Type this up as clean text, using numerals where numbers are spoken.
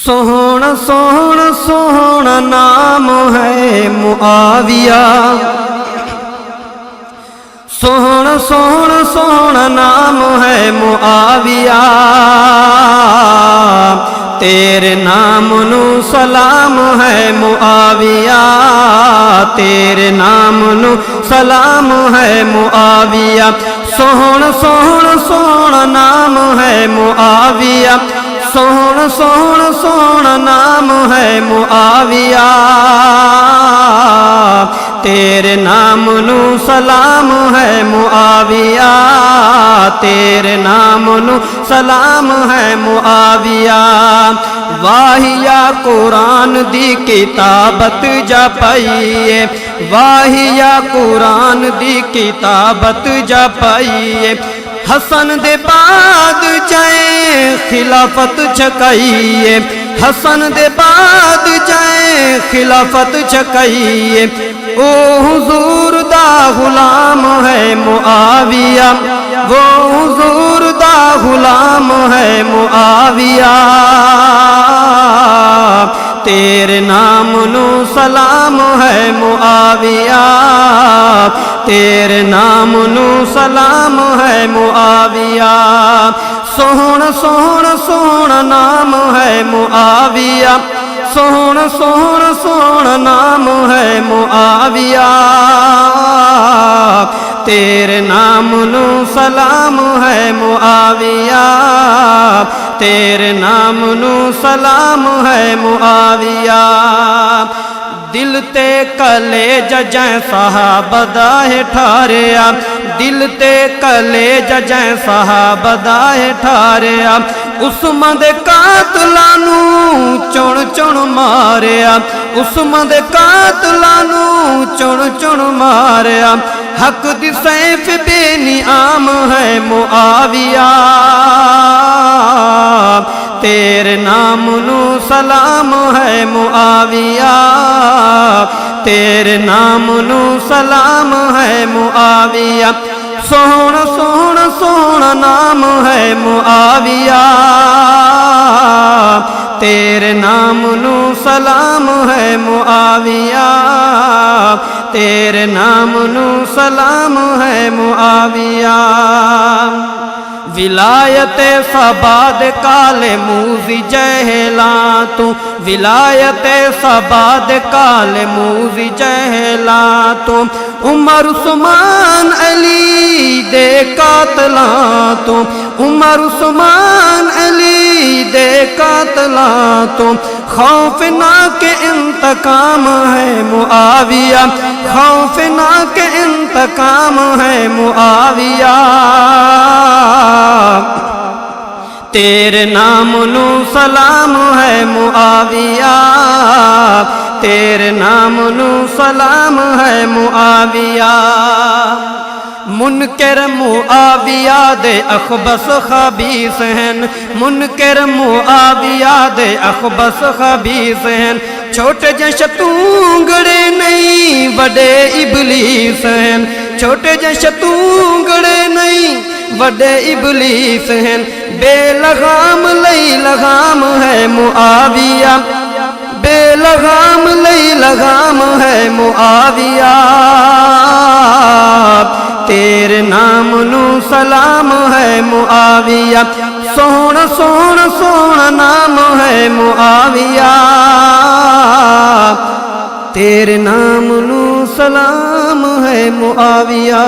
سوہنا سوہنا سوہنا نام ہے معاویہ، سوہنا سوہنا سوہنا نام ہے معاویہ، تیرے نام نو سلام ہے معاویہ، تیرے نام نو سلام ہے معاویہ، سوہنا سوہنا سوہنا نام ہے معاویہ، سوہنا سوہنا سوہنا نام ہے معاویہ، تیرے نام نو سلام ہے معاویہ، تیرے نام نو سلام ہے معاویہ، واہیا قرآن دی کتابت جا پائیے، واہیا قرآن دی کتابت جا پائیے، حسن دے بعد جائیں خلافت چھکائیے، حسن دے بعد جائیں خلافت چھکائیے، او حضور دا غلام ہے معاویہ، وہ حضور دا غلام ہے معاویہ، تیرے نام نو سلام ہے معاویہ، تیرے نام نو سلام ہے معاویہ، سوہنا سوہنا سوہنا نام ہے معاویہ، سوہنا سوہنا سوہنا نام ہے معاویہ، تیرے نام نو سلام ہے معاویہ، تیرے نام نو سلام ہے معاویہ، دل تے کلیجہ جائیں صحابہ داہ ٹھاریا، دل تے کلیجہ جائیں صحابہ داہ ٹھاریا، عثمان دے قاتلانو چون چون ماریا، عثمان دے قاتلانو چون چون ماریا، حق دی سیف بے نیام ہے معاویہ، تیرے نام نو سلام ہے معاویہ، تیرے نام نو سلام ہے معاویہ، سوہنا سوہنا سوہنا نام ہے معاویہ، تیرے نام نو سلام ہے معاویہ، تیرے نام نو سلام ہے معاویہ، ولایت سباد کال موزی جہلاں تو، ولایت سباد کال موزی جہلاں تو، عمر عثمان علی دے قاتلاں تو، عمر عثمان علی دے قاتلاں تو، خوفناک انتقام ہے معاویہ، خوفناک انتقام ہے معاویہ، تیرے نام نو سلام ہے معاویہ، تیرے نام نو سلام ہے معاویہ، منکر معاویہ دے اخبث خبیث ہیں، منکر معاویہ دے اخبث خبیث ہیں، چھوٹے جے شتونگڑے نہیں وڈے ابلیس ہیں، چھوٹے جے شتونگڑے نہیں وڈے ابلیس ہیں، بے لغام لئی لغام ہے معاویہ، بے لغام لئی لغام ہے معاویہ، تیرے نام نو سلام ہے معاویہ، سوہنا سوہنا سوہنا نام ہے معاویہ، تیرے نام نو سلام ہے معاویہ۔